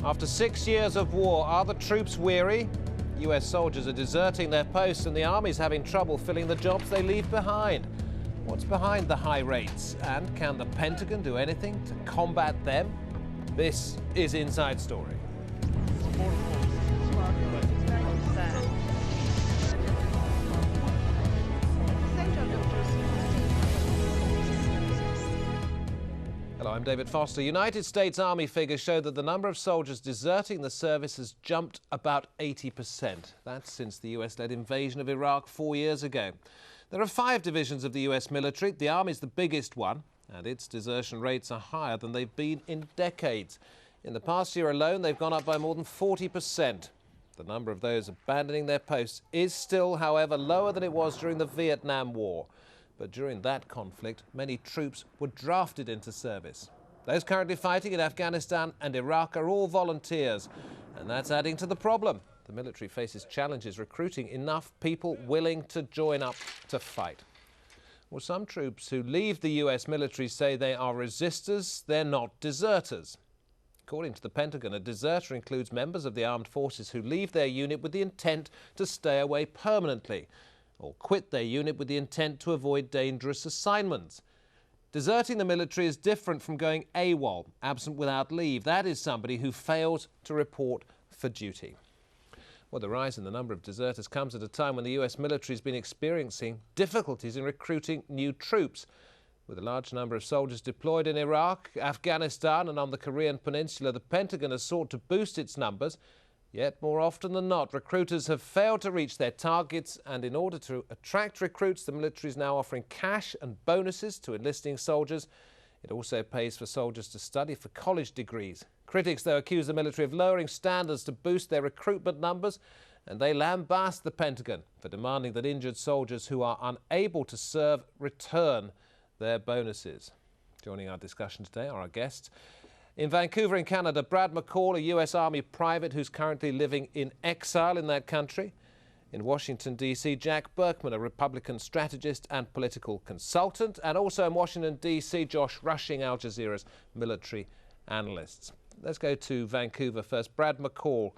After 6 years of war, are the troops weary? US soldiers are deserting their posts and the army's having trouble filling the jobs they leave behind. What's behind the high rates? And can the Pentagon do anything to combat them? This is Inside Story. Hello, I'm David Foster. United States Army figures show that the number of soldiers deserting the service has jumped about 80%. That's since the US-led invasion of Iraq 4 years ago. There are 5 divisions of the US military. The Army's the biggest one, and its desertion rates are higher than they've been in decades. In the past year alone, they've gone up by more than 40%. The number of those abandoning their posts is still, however, lower than it was during the Vietnam War. But during that conflict, many troops were drafted into service. Those currently fighting in Afghanistan and Iraq are all volunteers, and that's adding to the problem. The military faces challenges recruiting enough people willing to join up to fight. Well, some troops who leave the US military say they are resistors, they're not deserters. According to the Pentagon, a deserter includes members of the armed forces who leave their unit with the intent to stay away permanently, or quit their unit with the intent to avoid dangerous assignments. Deserting the military is different from going AWOL, absent without leave. That is somebody who fails to report for duty. Well, the rise in the number of deserters comes at a time when the US military has been experiencing difficulties in recruiting new troops. With a large number of soldiers deployed in Iraq, Afghanistan and on the Korean Peninsula, the Pentagon has sought to boost its numbers. Yet, more often than not, recruiters have failed to reach their targets, and in order to attract recruits, the military is now offering cash and bonuses to enlisting soldiers. It also pays for soldiers to study for college degrees. Critics, though, accuse the military of lowering standards to boost their recruitment numbers, and they lambast the Pentagon for demanding that injured soldiers who are unable to serve return their bonuses. Joining our discussion today are our guests. In Vancouver in Canada, Brad McCall, a US Army private who's currently living in exile in that country. In Washington, D.C., Jack Burkman, a Republican strategist and political consultant. And also in Washington, D.C., Josh Rushing, Al Jazeera's military analyst. Let's go to Vancouver first. Brad McCall,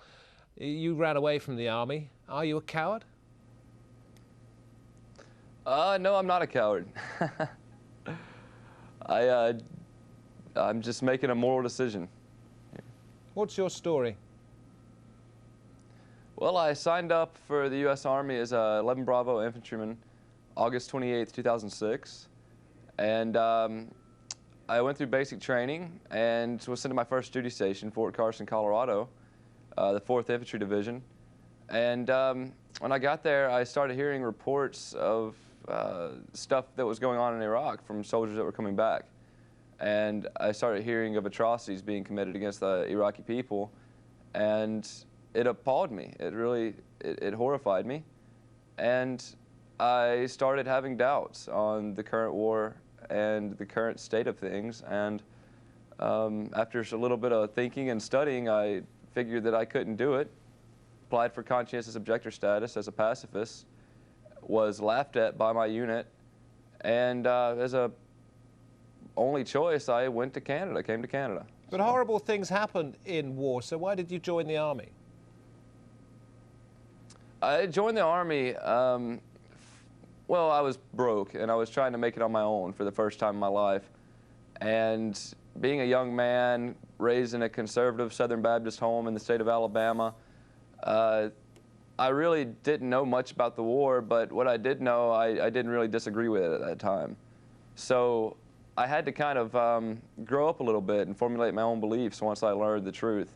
you ran away from the Army. Are you a coward? No, I'm not a coward. I'm just making a moral decision. What's your story? Well, I signed up for the U.S. Army as a 11 Bravo infantryman August 28th, 2006. And I went through basic training and was sent to my first duty station, Fort Carson, Colorado, the 4th Infantry Division. And when I got there, I started hearing reports of stuff that was going on in Iraq from soldiers that were coming back. And I started hearing of atrocities being committed against the Iraqi people, and it appalled me. It horrified me. And I started having doubts on the current war and the current state of things. And after a little bit of thinking and studying, I figured that I couldn't do it. Applied for conscientious objector status as a pacifist, was laughed at by my unit, and as a only choice, I went to Canada, came to Canada. But horrible things happen in war, so why did you join the Army? I joined the Army, well, I was broke, and I was trying to make it on my own for the first time in my life. And being a young man, raised in a conservative Southern Baptist home in the state of Alabama, I really didn't know much about the war, but what I did know, I didn't really disagree with it at that time. So I had to kind of grow up a little bit and formulate my own beliefs once I learned the truth.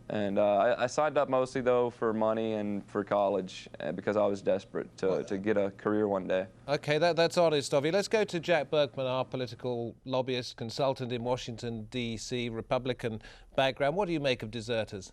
And I signed up mostly, though, for money and for college because I was desperate to get a career one day. Okay, that's honest of you. Let's go to Jack Burkman, our political lobbyist, consultant in Washington, D.C., Republican background. What do you make of deserters?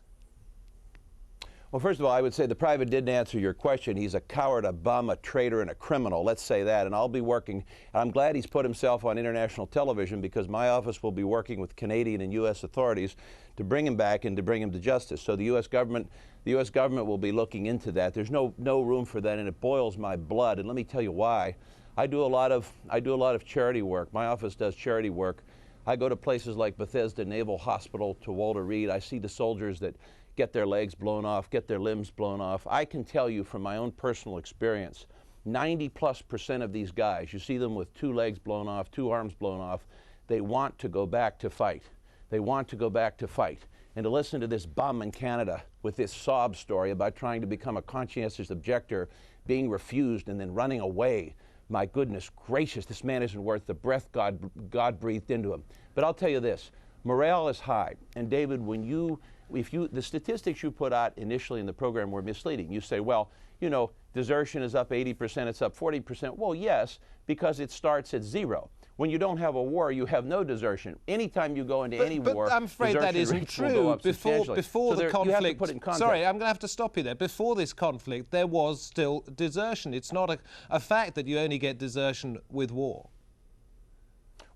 Well, first of all, I would say the private didn't answer your question. He's a coward, a bum, a traitor, and a criminal. Let's say that. And I'll be working. I'm glad he's put himself on international television because my office will be working with Canadian and U.S. authorities to bring him back and to bring him to justice. So the U.S. government will be looking into that. There's no room for that, and it boils my blood. And let me tell you why. I do a lot of charity work. My office does charity work I go to places like Bethesda Naval Hospital, to Walter Reed. I see the soldiers that get their legs blown off, get their limbs blown off. I can tell you from my own personal experience, 90+% of these guys, you see them with 2 legs blown off, 2 arms blown off, they want to go back to fight. They want to go back to fight. And to listen to this bum in Canada with this sob story about trying to become a conscientious objector, being refused and then running away. My goodness gracious, this man isn't worth the breath God breathed into him. But I'll tell you this, morale is high. And David, the statistics you put out initially in the program were misleading. You say, well, you know, desertion is up 80%, it's up 40%. Well, yes, because it starts at 0. When you don't have a war, you have no desertion. Anytime you go into any war, but I'm afraid that isn't true. Before the conflict, sorry, I'm going to have to stop you there. Before this conflict, there was still desertion. It's not a fact that you only get desertion with war.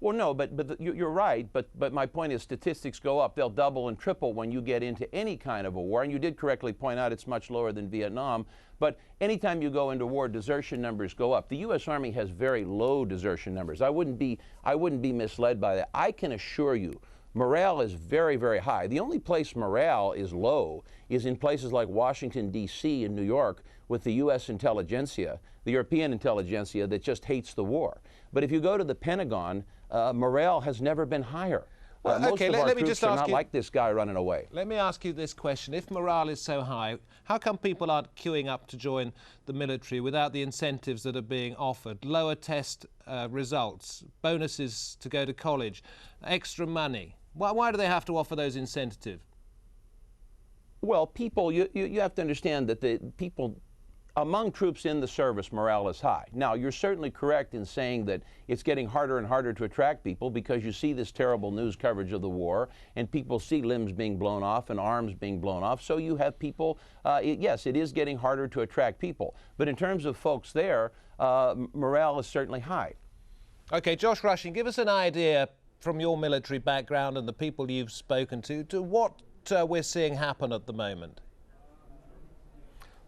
Well, no, but you're right. But my point is, statistics go up. They'll double and triple when you get into any kind of a war. And you did correctly point out it's much lower than Vietnam. But anytime you go into war, desertion numbers go up. The U.S. Army has very low desertion numbers. I wouldn't be misled by that. I can assure you, morale is very, very high. The only place morale is low is in places like Washington, D.C. and New York with the U.S. intelligentsia, the European intelligentsia that just hates the war. But if you go to the Pentagon, morale has never been higher. Well, most okay, of our let me troops just are ask not you, like this guy running away. Let me ask you this question. If morale is so high, how come people aren't queuing up to join the military without the incentives that are being offered? Lower test results, bonuses to go to college, extra money. Why do they have to offer those incentives? Well, people, you have to understand that the people, among troops in the service, morale is high. Now, you're certainly correct in saying that it's getting harder and harder to attract people because you see this terrible news coverage of the war and people see limbs being blown off and arms being blown off. So you have people, yes, it is getting harder to attract people. But in terms of folks there, morale is certainly high. Okay, Josh Rushing, give us an idea from your military background and the people you've spoken to what we're seeing happen at the moment.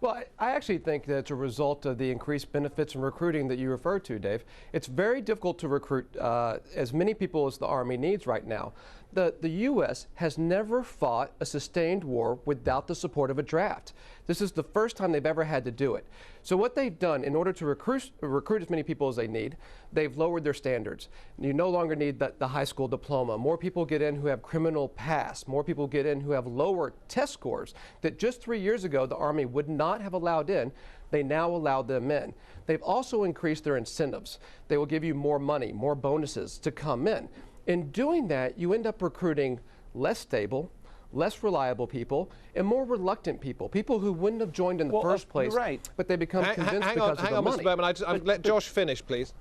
Well, I actually think that it's a result of the increased benefits and recruiting that you referred to, Dave. It's very difficult to recruit as many people as the Army needs right now. The U.S. has never fought a sustained war without the support of a draft. This is the first time they've ever had to do it. So what they've done in order to recruit as many people as they need, they've lowered their standards. You no longer need the high school diploma. More people get in who have criminal past. More people get in who have lower test scores that just 3 years ago the Army would not have allowed in. They now allow them in. They've also increased their incentives. They will give you more money, more bonuses to come in. In doing that, you end up recruiting less stable, less reliable people, and more reluctant people, people who wouldn't have joined in the first place, right. but they become convinced because of the money. Hang on, Mr. Burkman, let Josh finish, please.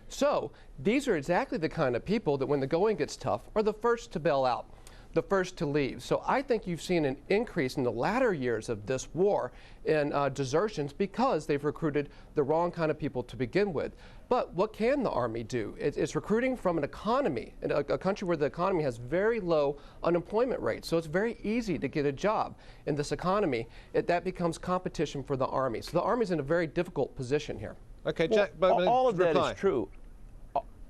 So these are exactly the kind of people that when the going gets tough are the first to bail out, the first to leave. So I think you've seen an increase in the latter years of this war in desertions because they've recruited the wrong kind of people to begin with. But what can the Army do? It's recruiting from an economy, in a country where the economy has very low unemployment rates. So it's very easy to get a job in this economy. That becomes competition for the Army. So the Army's in a very difficult position here. Okay, well, Jack, but all of reply. that is true.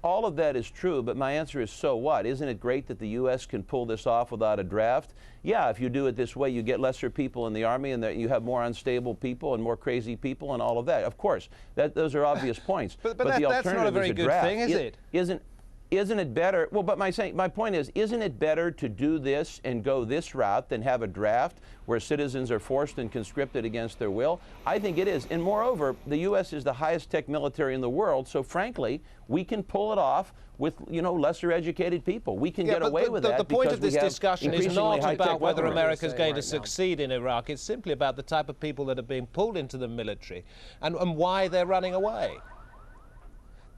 All of that is true, but my answer is, so what? Isn't it great that the U.S. can pull this off without a draft? Yeah, if you do it this way, you get lesser people in the Army and that you have more unstable people and more crazy people and all of that. Of course, those are obvious points. but the that's alternative not a very good draft. thing, is it? Isn't it better? Well, but my point is, isn't it better to do this and go this route than have a draft where citizens are forced and conscripted against their will? I think it is. And moreover, the U.S. is the highest tech military in the world, so frankly, we can pull it off with, lesser educated people. We can get away with that. The point of this discussion is not about whether America's going to right now. succeed in Iraq. It's simply about the type of people that are being pulled into the military and why they're running away.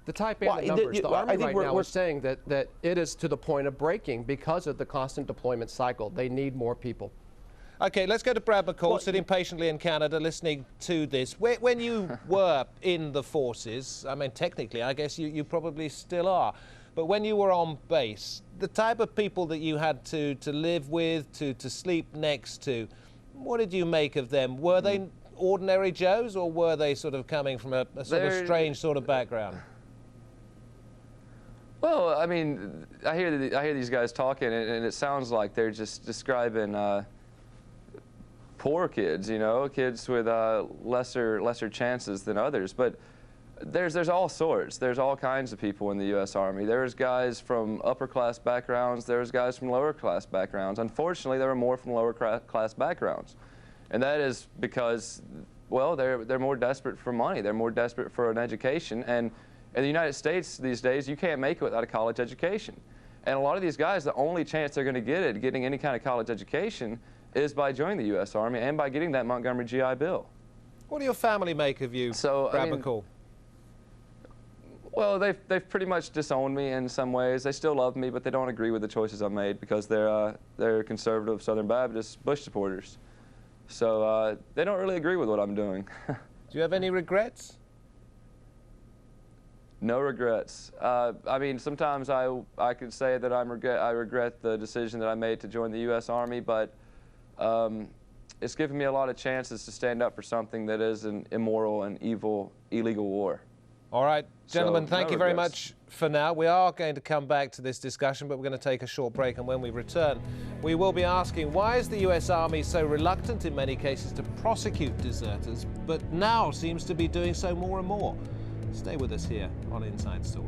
The type and the numbers. The Army right now is saying that it is to the point of breaking because of the constant deployment cycle. They need more people. Okay, let's go to Brad McCall, sitting patiently in Canada, listening to this. When you were in the forces, I mean, technically, I guess you probably still are, but when you were on base, the type of people that you had to live with, to sleep next to, what did you make of them? Were they ordinary Joes, or were they sort of coming from a sort of strange sort of background? Well, I mean, I hear these guys talking, and it sounds like they're just describing poor kids, you know, kids with lesser chances than others. But there's all sorts. There's all kinds of people in the U.S. Army. There's guys from upper class backgrounds. There's guys from lower class backgrounds. Unfortunately, there are more from lower class backgrounds, and that is because, well, they're more desperate for money. They're more desperate for an education. And in the United States these days, you can't make it without a college education. And a lot of these guys, the only chance they're going to get at getting any kind of college education is by joining the U.S. Army and by getting that Montgomery GI Bill. What do your family make of you, So, I mean, McCall? Well, they've pretty much disowned me in some ways. They still love me, but they don't agree with the choices I've made because they're conservative Southern Baptist Bush supporters. So they don't really agree with what I'm doing. Do you have any regrets? No regrets. I mean, sometimes I could say that I regret the decision that I made to join the U.S. Army, but it's given me a lot of chances to stand up for something that is an immoral and evil, illegal war. All right, gentlemen, So, thank no you very regrets. much for now. We are going to come back to this discussion, but we're going to take a short break, and when we return, we will be asking, why is the US Army so reluctant in many cases to prosecute deserters, but now seems to be doing so more and more? Stay with us here on Inside Story.